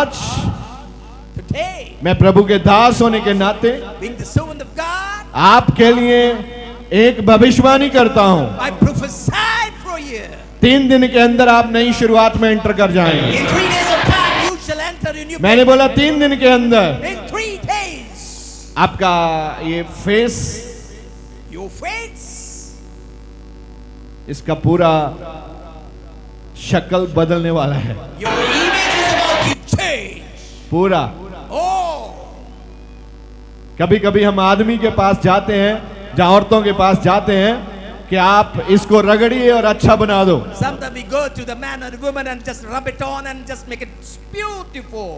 आज मैं प्रभु के दास होने के नाते being the servant of God, आपके लिए एक भविष्यवाणी करता हूं। I prophesy for you. 3 दिन के अंदर आप नई शुरुआत में एंटर कर जाएंगे। In 3 days of time, you shall enter in your मैंने बोला 3 दिन के अंदर In 3 days, आपका ये फेस, your face, इसका पूरा शक्ल बदलने वाला है। your image is about to change. पूरा। Oh, कभी कभी हम आदमी के पास जाते हैं, जहां औरतों के पास जाते हैं कि आप इसको रगड़िए और अच्छा बना दो। sometimes we go to the man or the woman and just rub it on and just make it beautiful.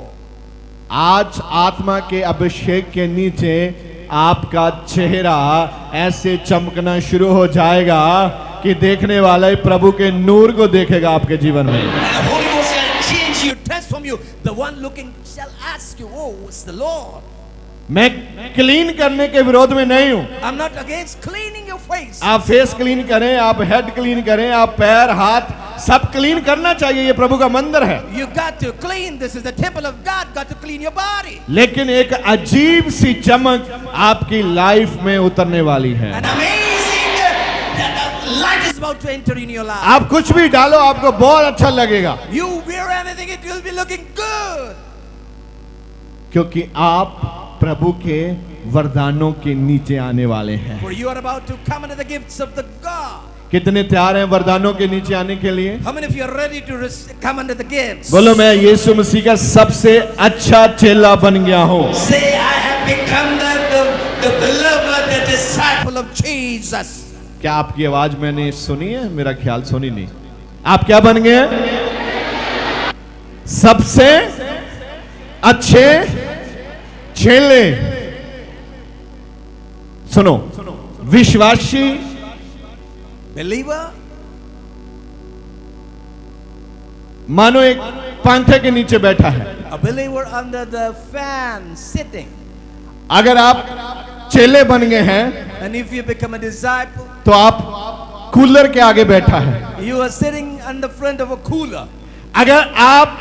आज आत्मा के अभिषेक के नीचे आपका चेहरा ऐसे चमकना शुरू हो जाएगा कि देखने वाला ही प्रभु के नूर को देखेगा आपके जीवन में। And the Holy Ghost shall change you, transform you. The one looking shall ask you, "Oh, it's the Lord." मैं क्लीन करने के विरोध में नहीं हूं। I'm not against cleaning your face. आप फेस क्लीन करें, आप हेड क्लीन करें, आप पैर हाथ सब क्लीन करना चाहिए, ये प्रभु का मंदिर है। You got to clean. This is the temple of God. Got to clean your body. लेकिन एक अजीब सी चमक आपकी लाइफ में उतरने वाली है। An amazing light is about to enter in your life. आप कुछ भी डालो, आपको बहुत अच्छा लगेगा, You wear anything, it will be looking good. क्योंकि आप प्रभु के वरदानों के नीचे आने वाले हैं। For you are about to come into the gifts of the God. कितने तैयार हैं वरदानों के नीचे आने के लिए? How many of you are ready to come under the gifts? बोलो, मैं यीशु मसीह का सबसे अच्छा चेला बन गया हूँ। Say, I have become the beloved, the disciple of Jesus. क्या आपकी आवाज मैंने सुनी है? मेरा ख्याल सुनी नहीं। आप क्या बन गए? सबसे अच्छे चेले। सुनो, विश्वासी Believer, मानो एक पंखे के नीचे बैठा है। a believer under the fan sitting. अगर आप चेले बन गए हैं And if you become a disciple, तो आप कूलर के आगे बैठा है। you are sitting on the front of a cooler. अगर आप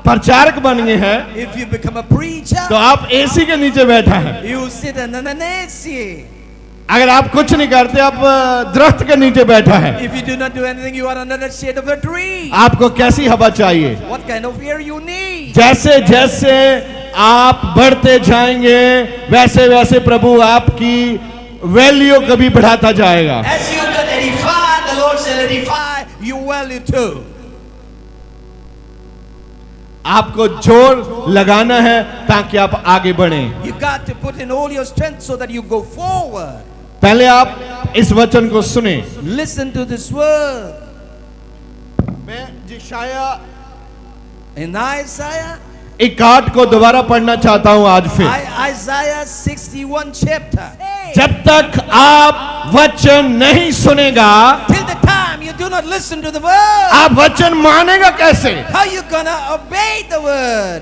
प्रचारक बन गए हैं If you become a preacher, तो आप एसी के नीचे बैठा है। you sit under an AC. अगर आप कुछ नहीं करते, आप दरख्त के नीचे बैठा है। If you do not do anything, you are under the shade of a tree. आपको कैसी हवा चाहिए? What kind of air you need? जैसे जैसे आप बढ़ते जाएंगे वैसे वैसे प्रभु आपकी वैल्यू कभी बढ़ाता जाएगा। As you get edified, the Lord shall edify you value too. आपको जोर लगाना है ताकि आप आगे बढ़ें। You got to put in all your strength so that you go forward. पहले आप इस वचन को सुने। Listen to this word. मैं यशायाह In Isaiah, 61 को दोबारा पढ़ना चाहता हूं आज फिर। Isaiah 61 chapter. जब तक आप वचन नहीं सुनेगा, Till the time you do not listen to the word, आप वचन मानेगा कैसे? how you gonna obey the word?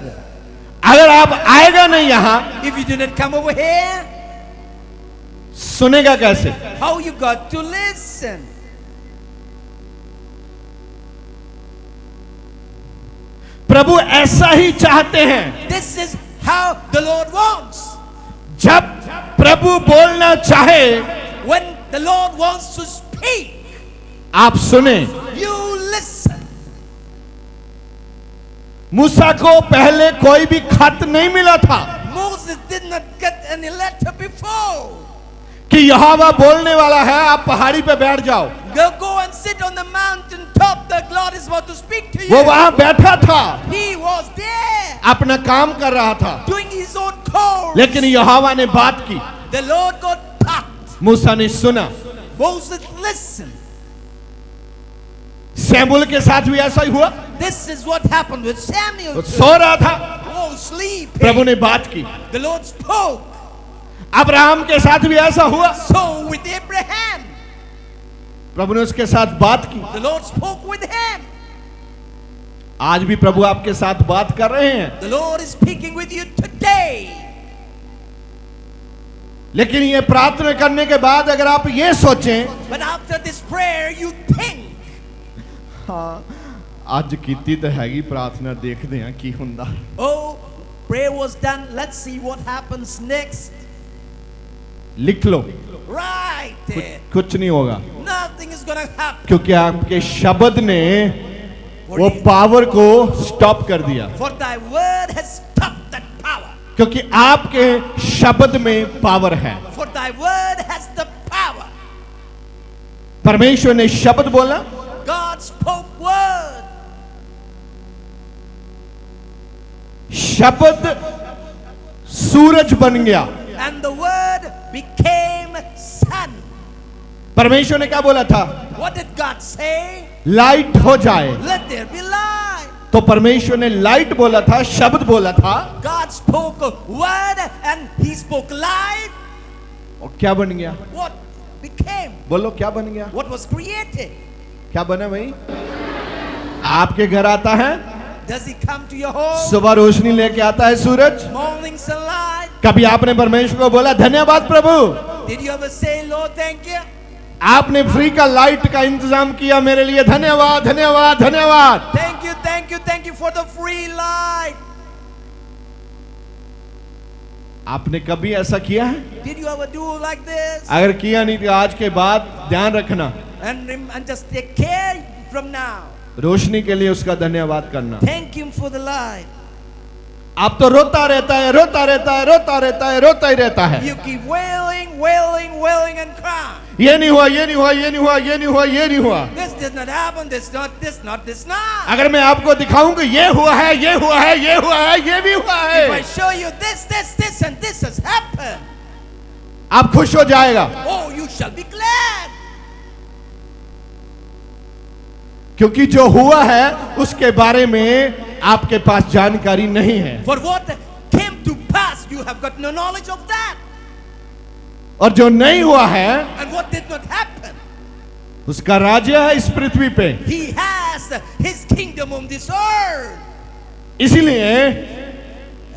अगर आप आएगा नहीं यहां, If you do not come over here, सुनेगा कैसे? how you got to listen? प्रभु ऐसा ही चाहते हैं। This is how the Lord wants. जब प्रभु बोलना चाहे, When the Lord wants to speak, आप सुने। you listen. मूसा को पहले कोई भी खत नहीं मिला था Moses did not get any letter before. कि यहोवा बोलने वाला है, आप पहाड़ी पे बैठ जाओ। Go and sit on the mountain top. The Lord is about to speak to वो you. वहां बैठा था, He was there अपना काम कर रहा था, doing his own course. लेकिन यहोवा ने बात की, The Lord got packed. मूसा ने सुना। Moses listened. शमूएल के साथ भी ऐसा ही हुआ। This is what happened with Samuel. वो सो रहा था, Oh, sleep. प्रभु ने बात की। The Lord spoke. अब्राहम के साथ भी ऐसा हुआ, So with Abraham, प्रभु ने उसके साथ बात की। the Lord spoke with him. आज भी प्रभु आपके साथ बात कर रहे हैं, The Lord is speaking with you today. लेकिन ये प्रार्थना करने के बाद अगर आप ये सोचें, But after this prayer, you think, हाँ, ਅੱਜ ਕੀਤੀ ਤਾਂ ਹੈਗੀ ਪ੍ਰਾਰਥਨਾ, ਦੇਖਦੇ ਹਾਂ ਕੀ ਹੁੰਦਾ। Oh, prayer was done. Let's see what happens next. लिख लो, Right there. कुछ नहीं होगा, Nothing is gonna happen. क्योंकि आपके शब्द ने वो पावर को स्टॉप कर दिया। For thy word has stopped that power. क्योंकि आपके शब्द में पावर है। For thy word has the power. परमेश्वर ने शब्द बोला, God spoke word. शब्द सूरज बन गया। And the word became sun. परमेश्वर ने क्या बोला था? What did God say? Light हो जाए। Let there be light. तो परमेश्वर ने लाइट बोला था, शब्द बोला था, God spoke a word and he spoke light. और क्या बन गया? What became? बोलो क्या बन गया? What was created? क्या बना भाई? आपके घर आता है, Does he come to your home? सुबह रोशनी लेके आता है सूरज। Morning sunlight. कभी आपने परमेश्वर को बोला धन्यवाद प्रभु? Did you ever say, Lord, thank you? आपने फ्री का लाइट का इंतजाम किया मेरे लिए, धन्यवाद धन्यवाद धन्यवाद। Thank you, thank you, thank you for the free light. आपने कभी ऐसा किया है? Did you ever do like this? अगर किया नहीं तो आज के बाद ध्यान रखना, And just take care from now. रोशनी के लिए उसका धन्यवाद करना। Thank him for the light. आप तो रोता रहता है, रोता रहता है, रोता रहता है, रोता ही रहता है। You keep wailing, wailing, wailing and crying. ये नहीं हुआ, ये नहीं हुआ, ये नहीं हुआ, ये नहीं हुआ, ये नहीं हुआ। This did not happen, this not, this not, this not. अगर मैं आपको दिखाऊं कि ये हुआ है, ये हुआ है, ये हुआ है, ये भी हुआ If I है, show you this and this has happened, आप खुश हो जाएगा, oh, you shall be glad. क्योंकि जो हुआ है उसके बारे में आपके पास जानकारी नहीं है। For what came to pass, you have got no knowledge of that. और जो नहीं हुआ है And what did not happen, उसका राज्य है इस पृथ्वी पे। he has his kingdom on this earth. इसीलिए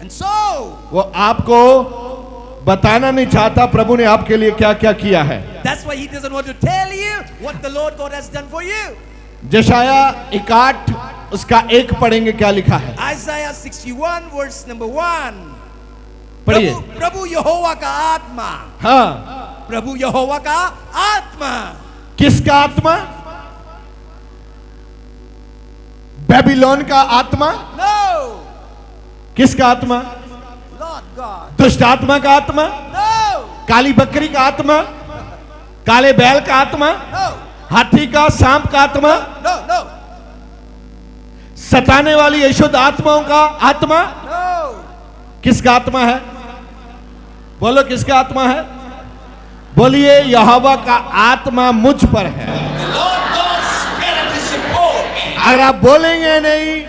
And so, वो आपको बताना नहीं चाहता प्रभु ने आपके लिए क्या क्या किया है। that's why he doesn't want to tell you what the Lord God has done for you. जशाया 61 उसका 1 पढ़ेंगे, क्या लिखा है? Isaiah 61 verse number 1. पढ़िए। प्रभु यहोवा का आत्मा, हाँ, प्रभु यहोवा का आत्मा, किसका आत्मा? बेबीलोन का आत्मा? no, किसका आत्मा? Lord God, दुष्ट आत्मा का आत्मा? no, काली बकरी का आत्मा? काले बैल का आत्मा? no, हाथी का, सांप का आत्मा? no, no, सताने वाली अशुद्ध आत्माओं का आत्मा? no. किसका आत्मा है? बोलो किसका आत्मा है? बोलिए यहोवा का आत्मा मुझ पर है। The Lord God's Spirit is upon me. अगर आप बोलेंगे नहीं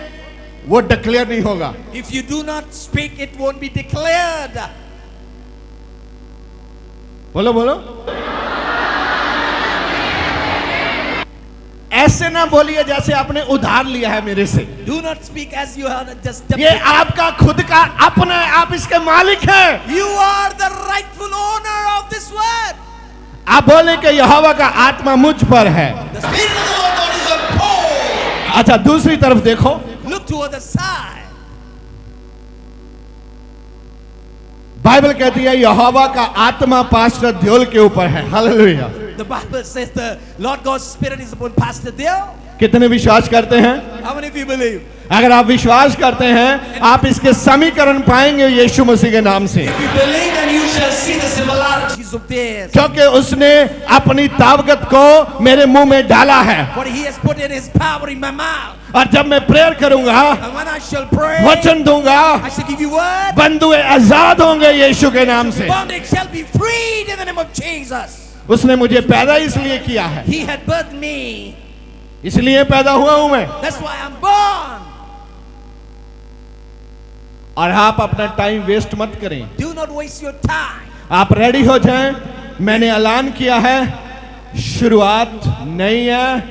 वो डिक्लेयर नहीं होगा। If you do not speak, it won't be declared. बोलो बोलो, ऐसे ना बोलिए जैसे आपने उधार लिया है मेरे से। Do not speak as you have just. ये आपका खुद का अपना है, आप इसके मालिक हैं। You are the rightful owner of this word. आप बोले कि यहोवा का आत्मा मुझ पर है। The Spirit of the Lord God is upon. अच्छा, दूसरी तरफ देखो, Look to other side. Bible कहती है यहोवा का आत्मा पास्टर ध्योल के ऊपर है। Hallelujah. The Bible says the Lord God's Spirit is upon Pastor Dale. कितने विश्वास करते हैं? How many of you believe? अगर आप विश्वास करते हैं आप इसके समीकरण पाएंगे यीशु मसीह के नाम से, If you believe, then you shall see the similarities of this. क्योंकि उसने अपनी ताकत को मेरे मुंह में डाला है। For he has put in his power in my mouth. और जब मैं प्रेयर करूंगा, And when I shall pray, वचन दूंगा, I shall give you word. बंधुए आजाद होंगे यीशु के नाम से। Bondage shall be freed in the name of Jesus. उसने मुझे पैदा इसलिए किया है, He had birthed me. इसलिए पैदा हुआ हूं मैं। That's why I'm born. और आप अपना टाइम वेस्ट मत करें, Do not waste your time. आप रेडी हो जाएं। मैंने ऐलान किया है शुरुआत नई है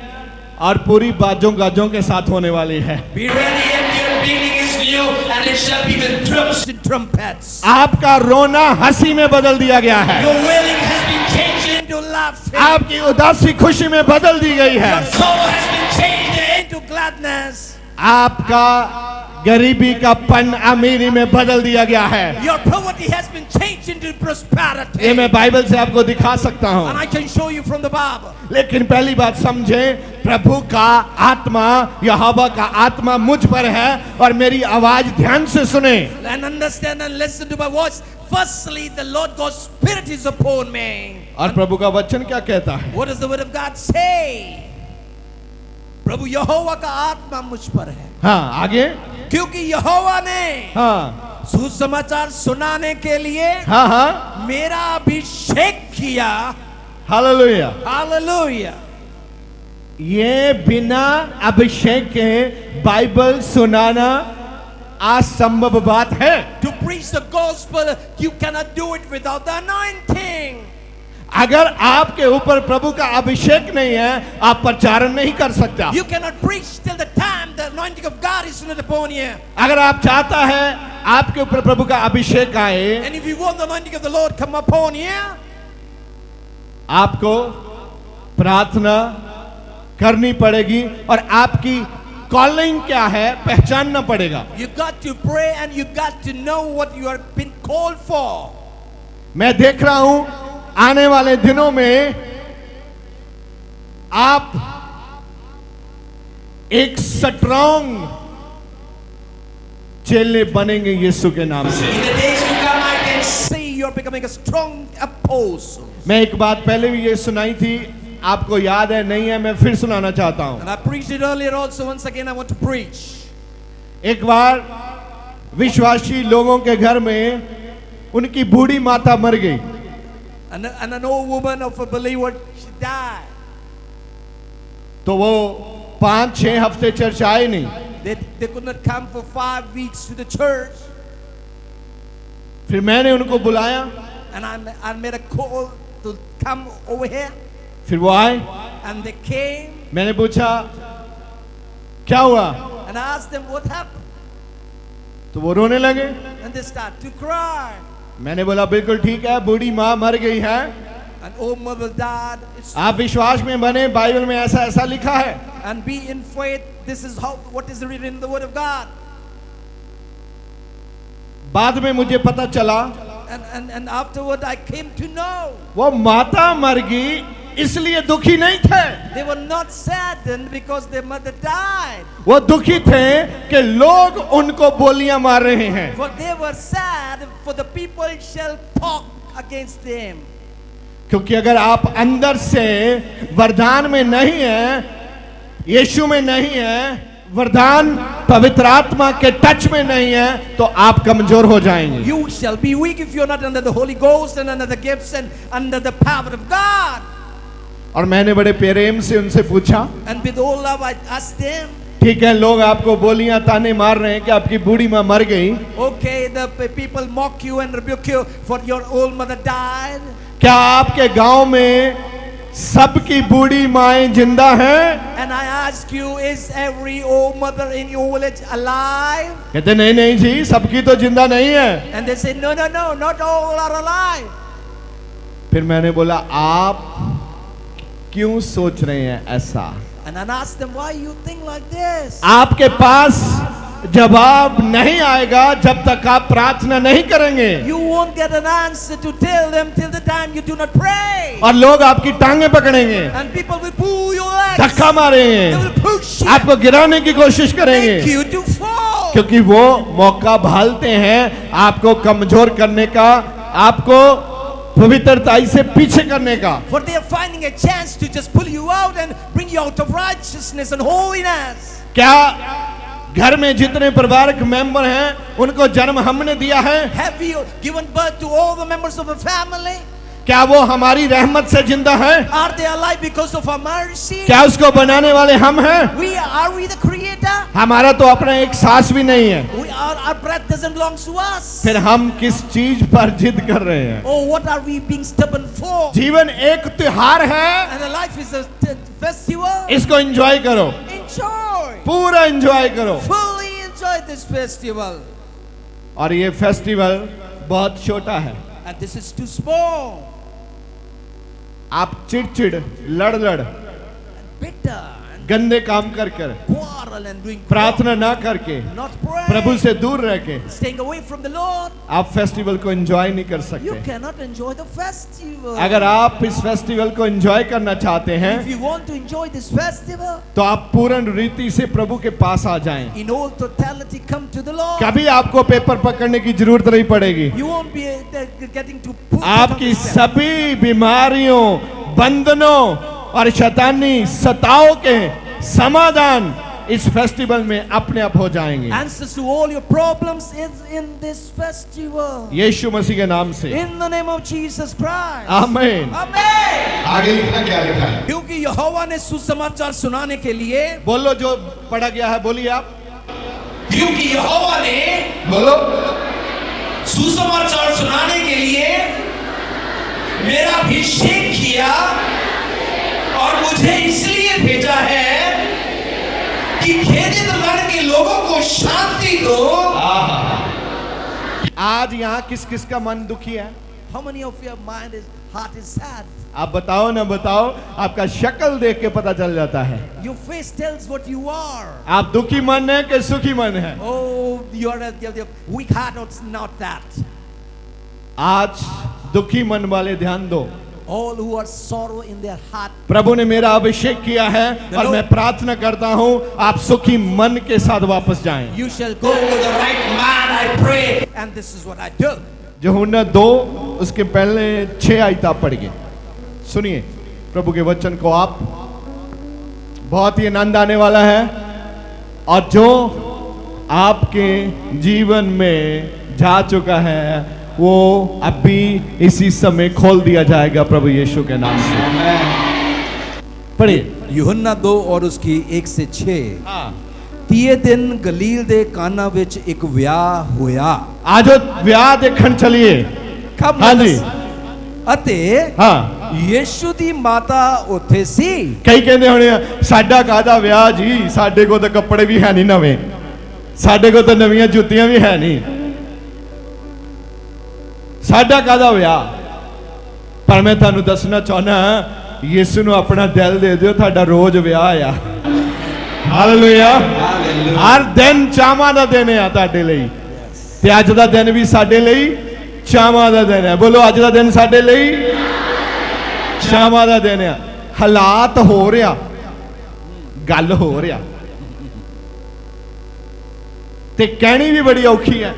और पूरी बाजों गाजों के साथ होने वाली है। Be ready, and your beginning is new, and it shall be with drums and trumpets. आपका रोना हंसी में बदल दिया गया है, Your wailing has been changed into laughter. आपकी उदासी खुशी में बदल दी गई है। Your sorrow has been changed into gladness. आपका गरीबी का पन अमीरी में बदल दिया गया है। Your poverty has been changed into prosperity. ये मैं बाइबल से आपको दिखा सकता And हूँ। I can show you from the Bible. लेकिन पहली बात समझे, प्रभु का आत्मा, यहोवा का आत्मा मुझ पर है और मेरी आवाज ध्यान से सुने। And understand and listen to my voice. Firstly, the Lord God's Spirit is upon me. और प्रभु का वचन क्या कहता है? What does the word of God say? प्रभु यहोवा का आत्मा मुझ पर है, हाँ आगे, क्योंकि यहोवा ने हाँ सुसमाचार सुनाने के लिए हाँ हाँ, मेरा अभिषेक किया। हालेलुया। हालेलुया। ये बिना अभिषेक के बाइबल सुनाना असंभव बात है। To preach the gospel, you cannot do it without the anointing. अगर आपके ऊपर प्रभु का अभिषेक नहीं है, आप प्रचारण नहीं कर सकता। You cannot preach till the time the anointing of God is not upon you. अगर आप चाहता है आपके ऊपर प्रभु का अभिषेक आए, And if you want the anointing of the Lord come upon you, आपको प्रार्थना करनी पड़ेगी और आपकी कॉलिंग क्या है पहचानना पड़ेगा। you got to pray and you got to know what you are been called for. मैं देख रहा हूं आने वाले दिनों में आप एक स्ट्रॉन्ग चेले बनेंगे यीशु के नाम से। In the days to come, I can see you are becoming a strong apostle. मैं एक बात पहले भी ये सुनाई थी, आपको याद है नहीं है, मैं फिर सुनाना चाहता हूं। And I preached it earlier also. Once again, I want to preach. एक बार विश्वासी लोगों के घर में उनकी बूढ़ी माता मर गई। And an old woman of a believer, she died. तो वो 5-6 हफ्ते चर्च आए नहीं। They could not come for 5 weeks to the church. फिर मैंने उनको बुलाया, And I made a call to come over here. फिर वो आए, And they came. मैंने पूछा क्या हुआ, And I asked them what happened. तो वो रोने लगे। And they started to cry. मैंने बोला बिल्कुल ठीक है, बूढ़ी माँ मर गई है, An old mother died. आप विश्वास में बने, बाइबल में ऐसा ऐसा लिखा है। And be in faith. This is how what is written in the Word of God. बाद में मुझे पता चला And afterward I came to know वो माता मर गई इसलिए दुखी नहीं थे, they were not saddened because their mother died. वो दुखी थे कि लोग उनको बोलियां मार रहे हैं। For they were sad for the people shall talk against them. क्योंकि अगर आप अंदर से वरदान में नहीं है, यीशु में नहीं है, वरदान पवित्र आत्मा के टच में नहीं है, तो आप कमजोर हो जाएंगे। You shall be weak if you are not under the Holy Ghost and under the gifts and under the power of God. और मैंने बड़े प्रेम से उनसे पूछा, And with all love I asked them, ठीक है लोग आपको बोलियां ताने मार रहे हैं कि आपकी बूढ़ी माँ मर गई, okay, the people mock you and rebuke you for your old mother died. क्या आपके गांव में सबकी बूढ़ी माएं जिंदा हैं? And I ask you, is every old mother in your village alive? कहते नहीं नहीं जी, सबकी तो जिंदा नहीं है। And they say, no, not all are alive. फिर मैंने बोला आप क्यों सोच रहे हैं ऐसा? And I asked them, why you think like this? आपके पास जवाब नहीं आएगा जब तक आप प्रार्थना नहीं करेंगे, You won't get an answer to tell them till the time you do not pray. और लोग आपकी टांगे पकड़ेंगे, And people will pull your legs. धक्का They मारेंगे, will push you. आपको गिराने की कोशिश Make करेंगे, you to fall. क्योंकि वो मौका भालते हैं आपको कमजोर करने का, आपको पवित्रताई से पीछे करने का। For they are finding a chance to just pull you out and bring you out of righteousness and holiness. क्या घर में जितने परिवारक मेंबर हैं उनको जन्म हमने दिया है? Have you given birth to all the members of a family? क्या वो हमारी रहमत से जिंदा है? Are they alive because of our mercy? क्या उसको बनाने वाले हम हैं? Are we the creator? हमारा तो अपना एक सांस भी नहीं है, Our breath doesn't belong to us. फिर हम किस चीज पर जिद कर रहे हैं? Oh, what are we being stubborn for? जीवन एक त्योहार है, And a life is a festival. इसको एंजॉय करो, Enjoy. पूरा एंजॉय करो। Fully enjoy this festival. और ये फेस्टिवल बहुत छोटा है, And this is too small. आप चिड़चिड़ लड़ Bitter. And गंदे काम कर कर, quarrel and doing प्रार्थना ना करके, not pray, प्रभु से दूर रह के staying away from the Lord, आप फेस्टिवल को एंजॉय नहीं कर you सकते। cannot enjoy the festival. अगर आप इस फेस्टिवल को एंजॉय करना चाहते If हैं you want to enjoy this festival, तो आप पूर्ण रीति से प्रभु के पास आ जाएं। in all totality come to the Lord. कभी आपको पेपर पकड़ने की जरूरत नहीं पड़ेगी। You won't be getting to put it on आपकी the step. सभी बीमारियों, बंधनों और शैतानी सताओं के समाधान इस फेस्टिवल में अपने आप हो जाएंगे। Answers to all your problems is in this festival. यीशु मसीह के नाम से In the name of Jesus Christ. आमीन। Amen. आगे लिखा क्या लिखा है? क्योंकि यहोवा ने सुसमाचार सुनाने के लिए, बोलो जो पढ़ा गया है, बोलिए आप। क्योंकि यहोवा ने बोलो। सुसमाचार सुनाने के लिए मेरा अभिषेक किया और मुझे इसलिए भेजा है कि खेदित मन के लोगों को शांति दो। आज यहाँ किस किस का मन दुखी है? How many of your heart is sad? आप बताओ ना बताओ, आपका शक्ल देख के पता चल जाता है। Your face tells what you are. आप दुखी मन है कि सुखी मन है? Oh, you're a weak heart or not that. आज दुखी मन वाले ध्यान दो। All who are sorrow in their heart. प्रभु ने मेरा अभिषेक किया है और मैं प्रार्थना करता हूँ आप सुखी मन के साथ वापस जाएं। You shall go with the right man, I pray, and this is what I do. यूहन्ना 2 उसके पहले 6 आयत आप पढ़िए, सुनिए प्रभु के वचन को आप, बहुत ही आनंद आने वाला है। और जो आपके जीवन में जा चुका है वो अभी इसी समय खोल दिया जाएगा प्रभु यीशु के नाम से। पढ़िए यूहन्ना 2 और उसकी 1 से 6। हाँ। 30 दिन गलील दे काना विच एक विਆਹ होया। आज ਵਿਆਹ ਦੇਖਣ ਚਲੀਏ। कब? हाँ जी। अते हाँ। यीशु दी माता उत्थे सी। ਕਈ ਕਹਿੰਦੇ ਹੋਣੇ ਆ ਸਾਡਾ ਕਾਹਦਾ ਵਿਆਹ ਜੀ, ਸਾਡੇ ਕੋਲ ਤਾਂ ਕੱਪੜੇ ਵੀ ਹੈ ਨਹੀਂ ਨਵੇਂ, ਸਾਡੇ ਕੋਲ ਤਾਂ ਨਵੀਆਂ ਜੁੱਤੀਆਂ ਵੀ ਹੈ ਨਹੀਂ, ਸਾਡਾ ਕਾਹਦਾ ਵਿਆਹ। ਪਰ ਮੈਂ ਤੁਹਾਨੂੰ ਦੱਸਣਾ ਚਾਹੁੰਦਾ ਯਿਸੂ ਨੂੰ ਆਪਣਾ ਦਿਲ ਦੇ ਦਿਓ, ਤੁਹਾਡਾ ਰੋਜ਼ ਵਿਆਹ ਆ। ਹਾਲੇਲੂਇਆ। ਹਰ ਦਿਨ ਚਾਵਾਂ ਦਾ ਦਿਨ ਆ ਤੁਹਾਡੇ ਲਈ, ਤੇ ਅੱਜ ਦਾ ਦਿਨ ਵੀ ਸਾਡੇ ਲਈ ਚਾਵਾਂ ਦਾ ਦਿਨ ਹੈ। ਬੋਲੋ ਅੱਜ ਦਾ ਦਿਨ ਸਾਡੇ ਲਈ ਚਾਵਾਂ ਦਾ ਦਿਨ ਆ। ਹਾਲਾਤ ਹੋ ਰਿਹਾ, ਗੱਲ ਹੋ ਰਿਹਾ, ਤੇ ਕਹਿਣੀ ਵੀ ਬੜੀ ਔਖੀ ਹੈ,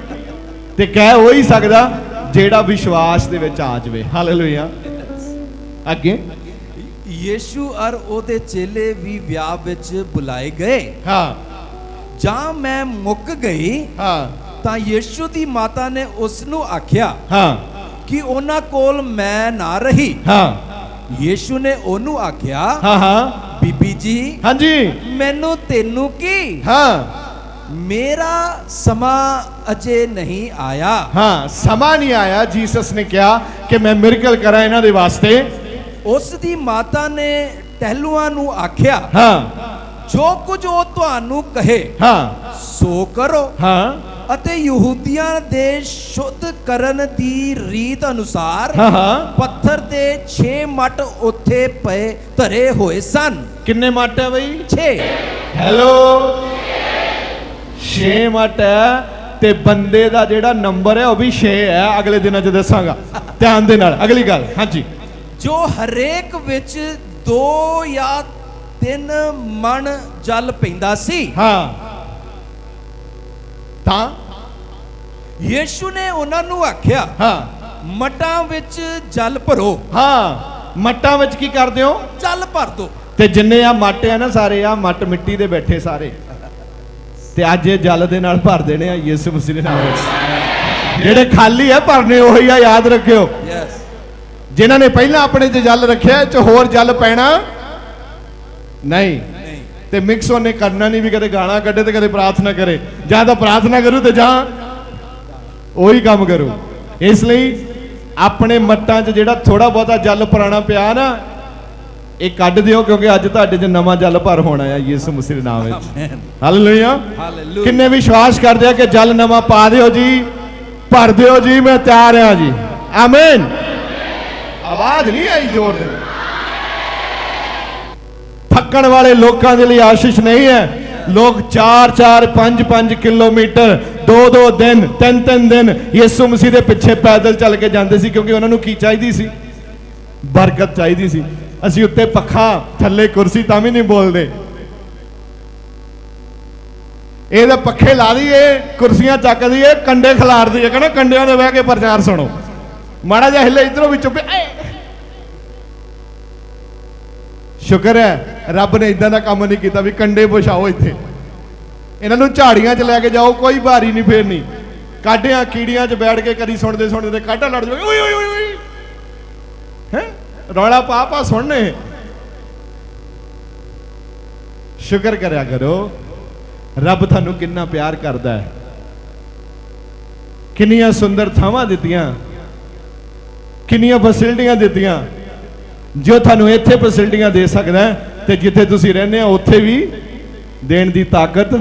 ਤੇ ਕਹਿ ਹੋ ਹੀ ਸਕਦਾ ਜਿਹੜਾ ਵਿਸ਼ਵਾਸ ਦੇ ਵਿੱਚ ਆ ਜਾਵੇ। ਹਾਲੇਲੂਇਆ। ਅੱਗੇ यीशु और ओदे चेले भी विਆਹ ਵਿੱਚ ਬੁਲਾਏ ਗਏ। ਹਾਂ ਜਾਂ ਮੈਂ ਮੁੱਕ ਗਈ ਹਾਂ ਤਾਂ ਯੀਸ਼ु ਦੀ ਮਾਤਾ ਨੇ ਉਸ ਨੂੰ ਆਖਿਆ ਹਾਂ ਕਿ ਉਹਨਾਂ ਕੋਲ ਮੈਂ ਨਾ ਰਹੀ। ਹਾਂ ਯੀशु ਨੇ ਉਹਨੂੰ ਆਖਿਆ, ਹਾਂ ਹਾਂ ਬੀਬੀ ਜੀ ਹਾਂਜੀ ਮੈਨੂੰ ਤੈਨੂੰ ਕੀ, ਹਾਂ मेरा समा अजे नहीं आया। हाँ समा नहीं आया। जीसस ने कहा कि मैं मिरेकल करा इन्हां दे वास्ते। उस दी माता ने टहलुआं नू आख्या, हाँ जो कुछ वो तुहानू कहे हाँ सो करो। हाँ ਅਤੇ ਯਹੂਦੀਆਂ ਦੇ ਸ਼ੁੱਧ ਕਰਨ ਦੀ ਰੀਤ ਅਨੁਸਾਰ हाँ हाँ ਪੱਥਰ ਦੇ 6 ਮੱਟ ਉੱਥੇ ਪਏ ਧਰੇ ਹੋਏ ਸਨ। किन्ने मट है भाई? 6। हेलो 6 मट है, ते बंदे दा जेड़ा नंबर है वो भी 6 है। अगले दिनों च दसांगा, ध्यान दे नाल। अगली गल हाँ जी। ਜੋ ਹਰੇਕ ਵਿੱਚ 2 ਜਾਂ 3 ਮਣ ਜਲ ਪੈਂਦਾ ਸੀ। हाँ ਤਾਂ ਯੀਸ਼ੂ ਨੇ ਉਹਨਾਂ ਨੂੰ ਆਖਿਆ, ਹਾਂ ਮਟਾਂ ਵਿੱਚ ਜਲ ਭਰੋ। ਹਾਂ ਮੱਟਾਂ ਵਿੱਚ ਕੀ ਕਰਦੇ ਹੋ? ਜਲ ਭਰ ਦੋ। ਤੇ ਜਿੰਨੇ ਆ ਮੱਟ ਆ ਨਾ ਸਾਰੇ, ਆ ਮੱਟ ਮਿੱਟੀ ਦੇ ਬੈਠੇ ਸਾਰੇ, ਤੇ ਅੱਜ ਇਹ ਜਲ ਦੇ ਨਾਲ ਭਰ ਦੇਣੇ ਆ ਯਿਸੂ ਮਸੀਹ ਦੇ ਨਾਮ ਵਿੱਚ। ਜਿਹੜੇ ਖਾਲੀ ਆ ਭਰਨੇ ਉਹੀ ਆ, ਯਾਦ ਰੱਖਿਓ। ਯੈਸ। ਜਿਨ੍ਹਾਂ ਨੇ ਪਹਿਲਾਂ ਆਪਣੇ 'ਚ ਜਲ ਰੱਖਿਆ, 'ਚ ਹੋਰ ਜਲ ਪੈਣਾ ਨਹੀਂ। ਤੇ ਮਿਕਸ ਉਹਨੇ ਕਰਨਾ ਨਹੀਂ ਵੀ ਕਦੇ ਗਾਣਾ ਕੱਢੇ ਤੇ ਕਦੇ ਪ੍ਰਾਰਥਨਾ ਕਰੇ। ਜਾਂ ਤਾਂ ਪ੍ਰਾਰਥਨਾ ਕਰੂ ਤੇ ਜਾਂ ਉਹੀ ਕੰਮ ਕਰੂ। ਇਸ ਲਈ ਆਪਣੇ ਮੱਟਾਂ 'ਚ ਜਿਹੜਾ ਥੋੜਾ ਬਹੁਤਾ ਜਲ ਪੁਰਾਣਾ ਪਿਆ ਨਾ, ਇਹ ਕੱਢ ਦਿਓ, ਕਿਉਂਕਿ ਅੱਜ ਤੁਹਾਡੇ 'ਚ ਨਵਾਂ ਜਲ ਭਰ ਹੋਣਾ ਹੈ ਯਿਸੂ ਮਸੀਹ ਦੇ ਨਾਮ ਵਿੱਚ। ਹਾਲੇਲੂਇਆ। ਕਿੰਨੇ ਵਿਸ਼ਵਾਸ ਕਰਦੇ ਆ ਕਿ ਜਲ ਨਵਾਂ ਪਾ ਦਿਓ ਜੀ, ਭਰ ਦਿਓ ਜੀ, ਮੈਂ ਤਿਆਰ ਹਾਂ ਜੀ। ਆਮੀਨ। ਆਵਾਜ਼ ਨਹੀਂ ਆਈ ਜ਼ੋਰ ਦੇ। ਤੱਕਣ ਵਾਲੇ ਲੋਕਾਂ ਦੇ ਲਈ ਆਸ਼ੀਸ਼ ਨਹੀਂ ਹੈ। ਲੋਕ 4-4 5-5 ਕਿਲੋਮੀਟਰ 2-2 ਦਿਨ 3-3 ਦਿਨ ਯਿਸੂ ਮਸੀਹ ਦੇ ਪਿੱਛੇ ਪੈਦਲ ਚੱਲ ਕੇ ਜਾਂਦੇ ਸੀ, ਕਿਉਂਕਿ ਉਹਨਾਂ ਨੂੰ ਕੀ ਚਾਹੀਦੀ ਸੀ? ਬਰਕਤ ਚਾਹੀਦੀ ਸੀ। ਅਸੀਂ ਉੱਤੇ ਪੱਖਾ ਥੱਲੇ ਕੁਰਸੀ ਤਾਂ ਵੀ ਨਹੀਂ ਬੋਲਦੇ। ਇਹਦੇ ਪੱਖੇ ਲਾ ਦਈਏ, ਕੁਰਸੀਆਂ ਚੱਕ ਦਈਏ, ਕੰਡੇ ਖਿਲਾਰ ਦਈਏ, ਕਹਿੰਦਾ ਕੰਡਿਆਂ ਦੇ ਬਹਿ ਕੇ ਪ੍ਰਚਾਰ ਸੁਣੋ। ਮਾੜਾ ਜਿਹਾ ਹਿੱਲੇ ਇਧਰੋਂ ਵੀ ਚੁੱਪੇ। ਸ਼ੁਕਰ ਹੈ ਰੱਬ ਨੇ ਇਦਾਂ ਦਾ ਕੰਮ ਨਹੀਂ ਕੀਤਾ ਵੀ ਕੰਡੇ ਵਿਛਾਓ ਇੱਥੇ, ਇਹਨਾਂ ਨੂੰ ਝਾੜੀਆਂ 'ਚ ਲੈ ਕੇ ਜਾਓ, ਕੋਈ ਭਾਰੀ ਨਹੀਂ ਫੇਰਨੀ। ਕਾਢਿਆਂ ਕੀੜੀਆਂ 'ਚ ਬੈਠ ਕੇ ਕਦੀ ਸੁਣਦੇ ਸੁਣਦੇ ਕਾਢਾ ਲੜ ਜਾਵੇ, ਓਏ ਓਏ ਓਏ ਹੈ ਰੌਲਾ ਪਾ ਸੁਣਨੇ। ਸ਼ੁਕਰ ਕਰਿਆ ਕਰੋ ਰੱਬ ਤੁਹਾਨੂੰ ਕਿੰਨਾ ਪਿਆਰ ਕਰਦਾ ਹੈ। ਕਿੰਨੀਆਂ ਸੁੰਦਰ ਥਾਵਾਂ ਦਿੱਤੀਆਂ, ਕਿੰਨੀਆਂ ਫੈਸਿਲਿਟੀਆਂ ਦਿੱਤੀਆਂ। ਜੋ ਤੁਹਾਨੂੰ ਇੱਥੇ ਫੈਸਿਲਿਟੀਆਂ ਦੇ ਸਕਦਾ ਤੇ ਜਿੱਥੇ ਤੁਸੀਂ ਰਹਿੰਦੇ ਆ ਉੱਥੇ ਵੀ ਦੇਣ ਦੀ ਤਾਕਤ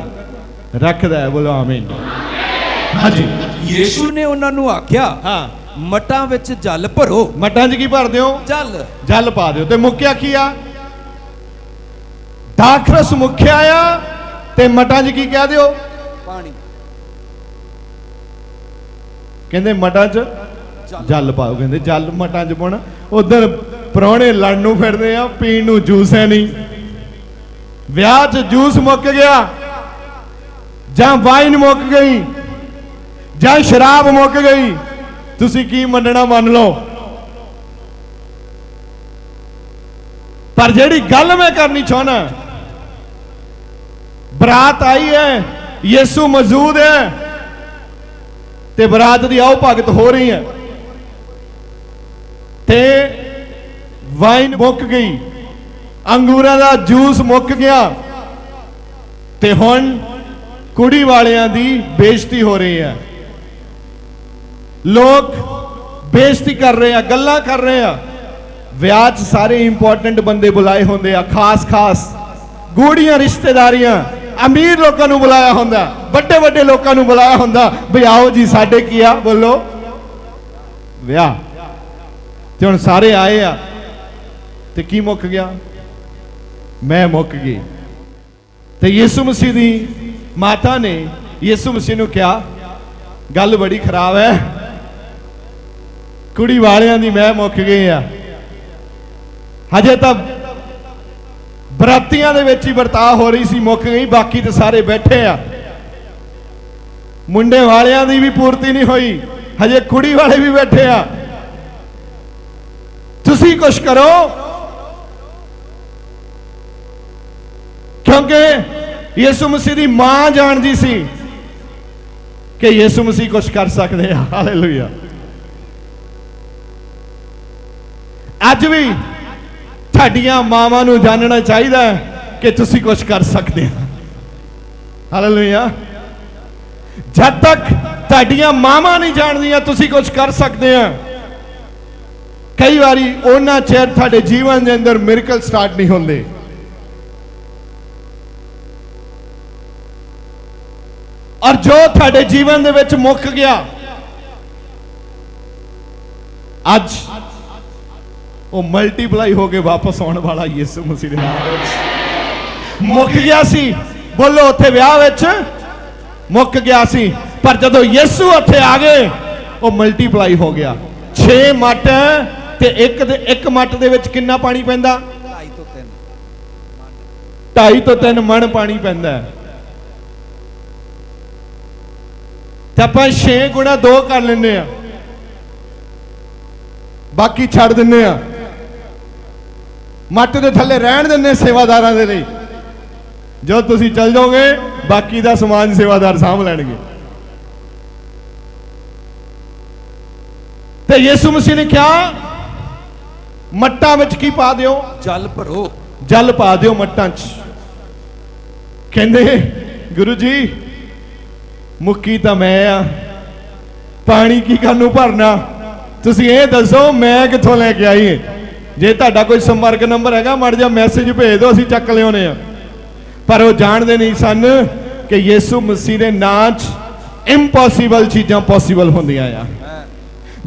ਰੱਖਦਾ ਹੈ। ਬੋਲੋ ਆਮੀਨ। ਹਾਂਜੀ, ਯੀਸ਼ੂ ਨੇ ਉਹਨਾਂ ਨੂੰ ਆਖਿਆ, ਹਾਂ, ਮਟਾਂ ਵਿੱਚ ਜਲ ਭਰੋ। ਮਟਾਂ 'ਚ ਕੀ ਭਰਦੇ ਹੋ? ਜਲ ਪਾ ਦਿਓ। ਤੇ ਮੁੱਕਿਆ ਕੀ ਆ? ਦਾਖਰਸ ਮੁੱਕਿਆ ਆ, ਤੇ ਮਟਾਂ 'ਚ ਕੀ ਕਹਿ ਦਿਓ? ਪਾਣੀ। ਕਹਿੰਦੇ ਮਟਾਂ 'ਚ ਜਲ ਪਾਓ। ਕਹਿੰਦੇ ਜਲ ਮਟਾਂ 'ਚ ਪਾਉਣਾ। ਉਧਰ ਪ੍ਰਾਹੁਣੇ ਲੜਨ ਨੂੰ ਫਿਰਦੇ ਆ, ਪੀਣ ਨੂੰ ਜੂਸ ਹੈ ਨਹੀਂ। ਵਿਆਹ 'ਚ ਜੂਸ ਮੁੱਕ ਗਿਆ, ਜਾਂ ਵਾਈਨ ਮੁੱਕ ਗਈ, ਜਾਂ ਸ਼ਰਾਬ ਮੁੱਕ ਗਈ, ਤੁਸੀਂ ਕੀ ਮੰਨਣਾ ਮੰਨ ਲਓ। ਪਰ ਜਿਹੜੀ ਗੱਲ ਮੈਂ ਕਰਨੀ ਚਾਹੁੰਦਾ, ਬਰਾਤ ਆਈ ਹੈ, ਯਿਸੂ ਮੌਜੂਦ ਹੈ, ਤੇ ਬਰਾਤ ਦੀ ਆਓ ਭਗਤ ਹੋ ਰਹੀ ਹੈ, ਤੇ ਵਾਈਨ ਮੁੱਕ ਗਈ, ਅੰਗੂਰਾਂ ਦਾ ਜੂਸ ਮੁੱਕ ਗਿਆ, ਤੇ ਹੁਣ ਕੁੜੀ ਵਾਲਿਆਂ ਦੀ ਬੇਇੱਜ਼ਤੀ ਹੋ ਰਹੀ ਹੈ। ਲੋਕ ਬੇਇੱਜ਼ਤੀ ਕਰ ਰਹੇ ਆ, ਗੱਲਾਂ ਕਰ ਰਹੇ ਆ। ਵਿਆਹ 'ਚ ਸਾਰੇ ਇੰਪੋਰਟੈਂਟ ਬੰਦੇ ਬੁਲਾਏ ਹੁੰਦੇ ਆ, ਖਾਸ ਗੂੜੀਆਂ ਰਿਸ਼ਤੇਦਾਰੀਆਂ, ਅਮੀਰ ਲੋਕਾਂ ਨੂੰ ਬੁਲਾਇਆ ਹੁੰਦਾ, ਵੱਡੇ ਵੱਡੇ ਲੋਕਾਂ ਨੂੰ ਬੁਲਾਇਆ ਹੁੰਦਾ ਵੀ ਆਓ ਜੀ ਸਾਡੇ ਕੀ ਆ, ਬੋਲੋ ਵਿਆਹ। ਤੇ ਹੁਣ ਸਾਰੇ ਆਏ ਆ, ਤੇ ਕੀ ਮੁੱਕ ਗਿਆ? ਮੈਂ ਮੁੱਕ ਗਈ। ਤੇ ਯਿਸੂ ਮਸੀਹ ਦੀ ਮਾਤਾ ਨੇ ਯਿਸੂ ਮਸੀਹ ਨੂੰ ਕਿਹਾ, ਗੱਲ ਬੜੀ ਖਰਾਬ ਹੈ, ਕੁੜੀ ਵਾਲਿਆਂ ਦੀ ਮੈਂ ਮੁੱਕ ਗਈ ਆ। ਹਜੇ ਤਾਂ ਬਰਾਤੀਆਂ ਦੇ ਵਿੱਚ ਹੀ ਵਰਤਾਅ ਹੋ ਰਹੀ ਸੀ, ਮੁੱਕ ਗਈ, ਬਾਕੀ ਤੇ ਸਾਰੇ ਬੈਠੇ ਆ। ਮੁੰਡੇ ਵਾਲਿਆਂ ਦੀ ਵੀ ਪੂਰਤੀ ਨਹੀਂ ਹੋਈ, ਹਜੇ ਕੁੜੀ ਵਾਲੇ ਵੀ ਬੈਠੇ ਆ। ਤੁਸੀਂ ਕੁਛ ਕਰੋ, ਕਿਉਂਕਿ ਯਿਸੂ ਮਸੀਹ ਦੀ ਮਾਂ ਜਾਣਦੀ ਸੀ ਕਿ ਯਿਸੂ ਮਸੀਹ ਕੁਛ ਕਰ ਸਕਦੇ ਆ। ਹਾਲੇਲੂਇਆ। ਅੱਜ ਵੀ ਤੁਹਾਡੀਆਂ ਮਾਵਾਂ ਨੂੰ ਜਾਣਨਾ ਚਾਹੀਦਾ ਹੈ ਕਿ ਤੁਸੀਂ ਕੁਛ ਕਰ ਸਕਦੇ ਆ। ਹਾਲੇਲੂਇਆ। ਜਦ ਤੱਕ ਤੁਹਾਡੀਆਂ ਮਾਵਾਂ ਨਹੀਂ ਜਾਣਦੀਆਂ ਤੁਸੀਂ ਕੁਛ ਕਰ ਸਕਦੇ ਆ, ਕਈ ਵਾਰੀ ਉਹਨਾਂ ਚਿਰ ਤੁਹਾਡੇ ਜੀਵਨ ਦੇ ਅੰਦਰ ਮਿਰਕਲ ਸਟਾਰਟ ਨਹੀਂ ਹੁੰਦੇ। ਔਰ ਜੋ ਤੁਹਾਡੇ ਜੀਵਨ ਦੇ ਵਿੱਚ ਮੁੱਕ ਗਿਆ, ਅੱਜ ਉਹ ਮਲਟੀਪਲਾਈ ਹੋ ਕੇ ਵਾਪਸ ਆਉਣ ਵਾਲਾ ਯਿਸੂ ਮਸੀਹ ਦੇ ਨਾਮ। ਮੁੱਕ ਗਿਆ ਸੀ, ਬੋਲੋ, ਉੱਥੇ ਵਿਆਹ ਵਿੱਚ ਮੁੱਕ ਗਿਆ ਸੀ, ਪਰ ਜਦੋਂ ਯਿਸੂ ਉੱਥੇ ਆ ਗਏ ਉਹ ਮਲਟੀਪਲਾਈ ਹੋ ਗਿਆ। 6 ਮੱਟ ਤੇ ਇੱਕ ਮੱਟ ਦੇ ਵਿੱਚ ਕਿੰਨਾ ਪਾਣੀ ਪੈਂਦਾ? 2.5 ਤੋਂ 3 ਮਣ ਪਾਣੀ ਪੈਂਦਾ ਹੈ। ਤੇ ਆਪਾਂ 6 ਗੁਣਾ 2 ਕਰ ਲੈਂਦੇ ਆ, ਬਾਕੀ ਛੱਡ ਦਿੰਦੇ ਆ, ਮੱਟ ਦੇ ਥੱਲੇ ਰਹਿਣ ਦਿੰਦੇ ਸੇਵਾਦਾਰਾਂ ਦੇ ਲਈ। ਜੋ ਤੁਸੀਂ ਚੱਲ ਜਾਓਗੇ ਬਾਕੀ ਦਾ ਸਮਾਨ ਸੇਵਾਦਾਰ ਸਾਂਭ ਲੈਣਗੇ। ਤੇ ਯਿਸੂ ਮਸੀਹ ਨੇ ਕਿਹਾ, ਮੱਟਾਂ ਵਿੱਚ ਕੀ ਪਾ ਦਿਓ? ਜਲ ਭਰੋ। ਜਲ ਪਾ ਦਿਓ ਮੱਟਾਂ 'ਚ। ਕਹਿੰਦੇ ਗੁਰੂ ਜੀ ਮੁੱਕੀ ਤਾਂ ਮੈਂ ਆ, ਪਾਣੀ ਕੀ ਕਰਨ ਨੂੰ ਭਰਨਾ? ਤੁਸੀਂ ਇਹ ਦੱਸੋ ਮੈਂ ਕਿੱਥੋਂ ਲੈ ਕੇ ਆਈਏ? ਜੇ ਤੁਹਾਡਾ ਕੋਈ ਸੰਪਰਕ ਨੰਬਰ ਹੈਗਾ ਮੜ ਜਾ ਮੈਸੇਜ ਭੇਜ ਦਿਓ, ਅਸੀਂ ਚੱਕ ਲਿਆਉਨੇ ਆ। ਪਰ ਉਹ ਜਾਣਦੇ ਨਹੀਂ ਸਨ ਕਿ ਯਿਸੂ ਮਸੀਹ ਦੇ ਨਾਂ 'ਚ ਇੰਪੋਸੀਬਲ ਚੀਜ਼ਾਂ ਪੋਸੀਬਲ ਹੁੰਦੀਆਂ ਆ।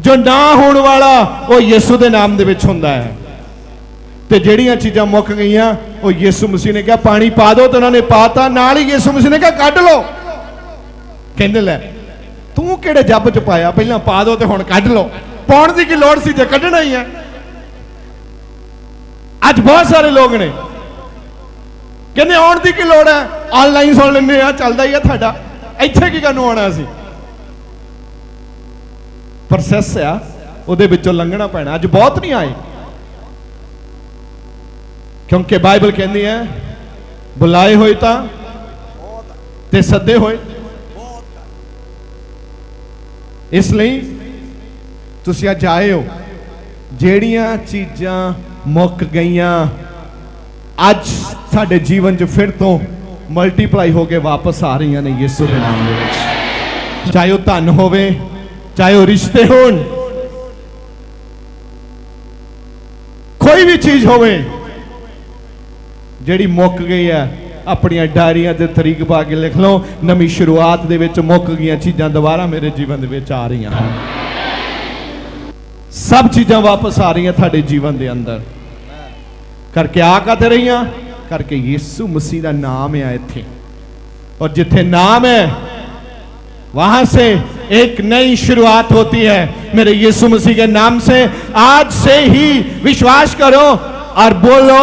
ਜੋ ਨਾ ਹੋਣ ਵਾਲਾ ਉਹ ਯਿਸੂ ਦੇ ਨਾਮ ਦੇ ਵਿੱਚ ਹੁੰਦਾ ਹੈ। ਤੇ ਜਿਹੜੀਆਂ ਚੀਜ਼ਾਂ ਮੁੱਕ ਗਈਆਂ ਉਹ ਯਿਸੂ ਮਸੀਹ ਨੇ ਕਿਹਾ ਪਾਣੀ ਪਾ ਦਿਓ ਤੇ ਉਹਨਾਂ ਨੇ ਪਾਤਾ, ਨਾਲ ਹੀ ਯਿਸੂ ਮਸੀਹ ਨੇ ਕਿਹਾ ਕੱਢ ਲਓ। ਕਹਿੰਦੇ ਲੈ ਤੂੰ ਕਿਹੜੇ ਜੱਬ ਚ ਪਾਇਆ, ਪਹਿਲਾਂ ਪਾ ਦਿਓ ਤੇ ਹੁਣ ਕੱਢ ਲਓ। ਪਾਉਣ ਦੀ ਕੀ ਲੋੜ ਸੀ ਜੇ ਕੱਢਣਾ ਹੀ ਹੈ। ਅੱਜ ਬਹੁਤ ਸਾਰੇ ਲੋਕ ਨੇ ਕਹਿੰਦੇ ਆਉਣ ਦੀ ਕੀ ਲੋੜ ਹੈ, ਆਨਲਾਈਨ ਸੁਣ ਲੈਂਦੇ ਆ, ਚੱਲਦਾ ਹੀ ਆ ਤੁਹਾਡਾ, ਇੱਥੇ ਕੀ ਕਰਨ ਆਉਣਾ ਸੀ। ਪ੍ਰੋਸੈਸ ਆ, ਉਹਦੇ ਵਿੱਚੋਂ ਲੰਘਣਾ ਪੈਣਾ। ਅੱਜ ਬਹੁਤ ਨਹੀਂ ਆਏ ਕਿਉਂਕਿ ਬਾਈਬਲ ਕਹਿੰਦੀ ਹੈ ਬੁਲਾਏ ਹੋਏ ਤਾਂ ਤੇ ਸੱਦੇ ਹੋਏ। ਇਸ ਲਈ ਤੁਸੀਂ ਅੱਜ ਆਏ ਹੋ, ਜਿਹੜੀਆਂ ਚੀਜ਼ਾਂ ਮੁੱਕ ਗਈਆਂ ਅੱਜ ਸਾਡੇ ਜੀਵਨ 'ਚ ਫਿਰ ਤੋਂ ਮਲਟੀਪਲਾਈ ਹੋ ਕੇ ਵਾਪਸ ਆ ਰਹੀਆਂ ਨੇ ਯਿਸੂ ਦੇ ਨਾਮ ਦੇ ਵਿੱਚ। ਚਾਹੇ ਉਹ ਧਨ ਹੋਵੇ, ਚਾਹੇ ਉਹ ਰਿਸ਼ਤੇ ਹੋਣ, ਕੋਈ ਵੀ ਚੀਜ਼ ਹੋਵੇ ਜਿਹੜੀ ਮੁੱਕ ਗਈ ਹੈ, ਆਪਣੀਆਂ ਡਾਇਰੀਆਂ ਤੇ ਤਰੀਕ ਪਾ ਕੇ ਲਿਖ ਲਓ, ਨਵੀਂ ਸ਼ੁਰੂਆਤ ਦੇ ਵਿੱਚ ਮੁੱਕ ਗਈਆਂ ਚੀਜ਼ਾਂ ਦੁਬਾਰਾ ਮੇਰੇ ਜੀਵਨ ਦੇ ਵਿੱਚ ਆ ਰਹੀਆਂ ਹਨ। ਸਭ ਚੀਜ਼ਾਂ ਵਾਪਸ ਆ ਰਹੀਆਂ ਤੁਹਾਡੇ ਜੀਵਨ ਦੇ ਅੰਦਰ। करके आ काते रही करके यीशु मसीह का नाम है इत्थे, और जिथे नाम है वहां से एक नई शुरुआत होती है। मेरे यीशु मसीह के नाम से आज से ही विश्वास करो और बोलो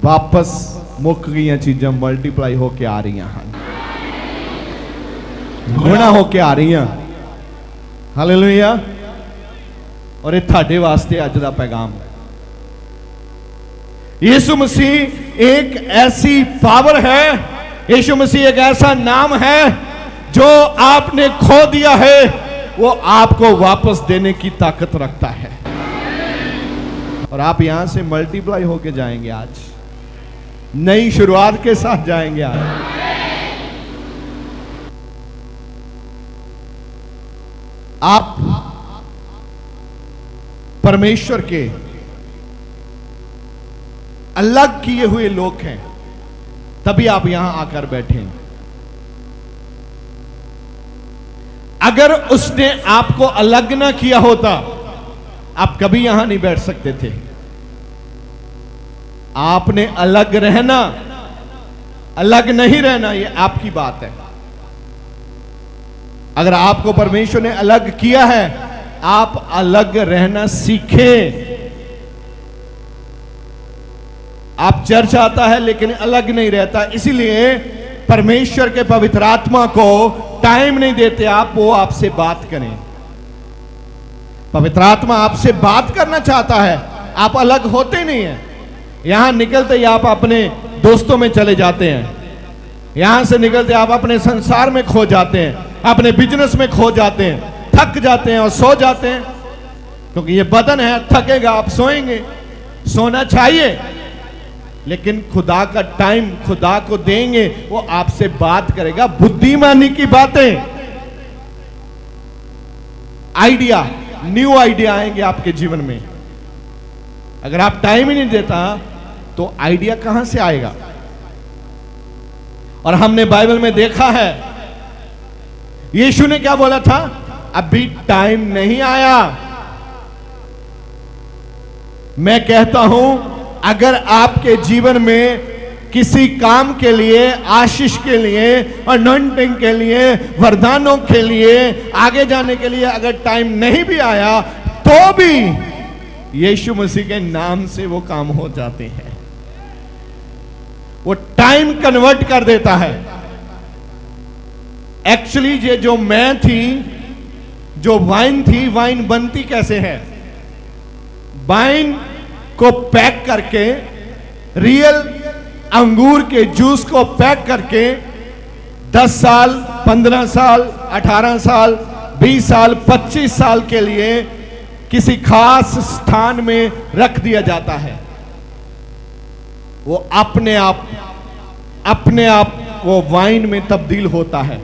वापस मुक गई चीजें मल्टीप्लाई होके आ रही हैं, गुणा होके आ रही हैं। हालेलुया। और ये थाडे वास्ते अज दा पैगाम है। यीशु मसीह एक ऐसी पावर है, यीशु मसीह एक ऐसा नाम है जो आपने खो दिया है वो आपको वापस देने की ताकत रखता है, और आप यहां से मल्टीप्लाई होके जाएंगे। आज नई शुरुआत के साथ जाएंगे। आज आप परमेश्वर के अलग किए हुए लोग हैं, तभी आप यहां आकर बैठे। अगर उसने आपको अलग ना किया होता आप कभी यहां नहीं बैठ सकते थे। आपने अलग रहना, अलग नहीं रहना, यह आपकी बात है। अगर आपको परमेश्वर ने अलग किया है, आप अलग रहना सीखें। आप चर्च आता है लेकिन अलग नहीं रहता, इसीलिए परमेश्वर के पवित्र आत्मा को टाइम नहीं देते आप वो आपसे बात करें। पवित्र आत्मा आपसे बात करना चाहता है, आप अलग होते नहीं हैं। यहां निकलते ही आप अपने दोस्तों में चले जाते हैं, यहां से निकलते आप अपने संसार में खो जाते हैं, अपने बिजनेस में खो जाते हैं, थक जाते हैं और सो जाते हैं, क्योंकि ये बदन है, थकेगा, आप सोएंगे। सोना चाहिए, लेकिन खुदा का टाइम खुदा को देंगे, वो आपसे बात करेगा। बुद्धिमानी की बातें, आइडिया, न्यू आइडिया आएंगे आपके जीवन में। अगर आप टाइम ही नहीं देता तो आइडिया कहां से आएगा। और हमने बाइबल में देखा है यीशु ने क्या बोला था, अभी टाइम नहीं आया। मैं कहता हूं अगर आपके जीवन में किसी काम के लिए, आशीष के लिए, अनॉइंटिंग के लिए, वरदानों के लिए, आगे जाने के लिए अगर टाइम नहीं भी आया तो भी यीशु मसीह के नाम से वो काम हो जाते हैं। वो टाइम कन्वर्ट कर देता है। एक्चुअली ये जो मैं थी, जो वाइन थी, वाइन बनती कैसे है? वाइन को पैक करके, रियल अंगूर के जूस को पैक करके 10 साल, 15 साल, 18 साल, 20 साल, 25 साल के लिए किसी खास स्थान में रख दिया जाता है। वो अपने आप वो वाइन में तब्दील होता है।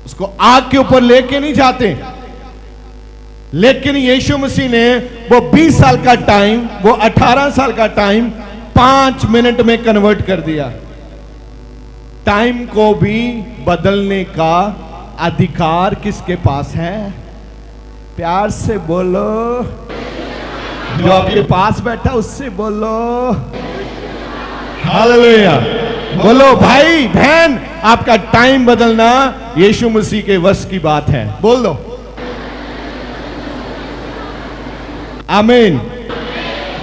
उसको आग के ऊपर लेके नहीं जाते, लेकिन यीशु मसीह ने वो 20 साल का टाइम, वो 18 साल का टाइम 5 मिनट में कन्वर्ट कर दिया। टाइम को भी बदलने का अधिकार किसके पास है? प्यार से बोलो, जो आपके पास बैठा उससे बोलो हालेलुया। बोलो भाई बहन, आपका टाइम बदलना यीशु मसीह के वश की बात है। बोल दो आमीन।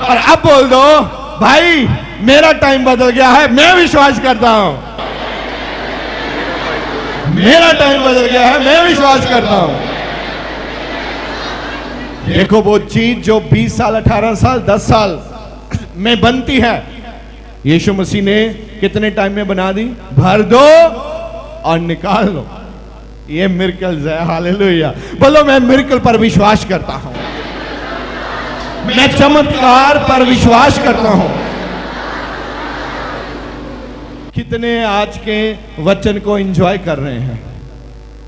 और अब बोल दो भाई मेरा टाइम बदल गया है, मैं विश्वास करता हूं। मेरा टाइम बदल गया है, मैं विश्वास करता हूं। देखो वो चीज जो 20 साल 18 साल 10 साल में बनती है, यीशु मसीह ने कितने टाइम में बना दी? भर दो और निकाल लो। ये मिरेकल्स है हालेलुया। बोलो मैं मिरेकल पर विश्वास करता हूं, मैं चमत्कार पर विश्वास करता हूं। कितने आज के वचन को एंजॉय कर रहे हैं?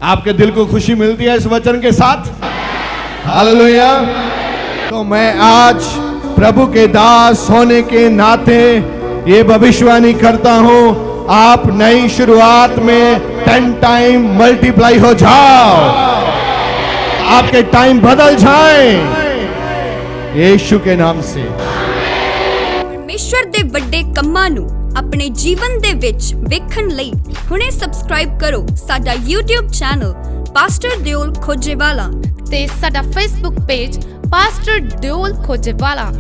आपके दिल को खुशी मिलती है इस वचन के साथ? हालेलुया। तो मैं आज प्रभु के दास होने के नाते ये भविष्यवाणी करता हूं, आप नई शुरुआत में 10 टाइम मल्टीप्लाई हो जाओ, आपके टाइम बदल जाएं यीशु के नाम से। परमेश्वर ਦੇ ਵੱਡੇ ਕੰਮਾਂ ਨੂੰ ਆਪਣੇ ਜੀਵਨ ਦੇ ਵਿੱਚ ਵੇਖਣ ਲਈ ਹੁਣੇ ਸਬਸਕ੍ਰਾਈਬ ਕਰੋ ਸਾਡਾ YouTube ਚੈਨਲ ਪਾਸਟਰ ਦਿਓਲ ਖੋਜੇਵਾਲਾ ਤੇ ਸਾਡਾ Facebook ਪੇਜ ਪਾਸਟਰ ਦਿਓਲ ਖੋਜੇਵਾਲਾ।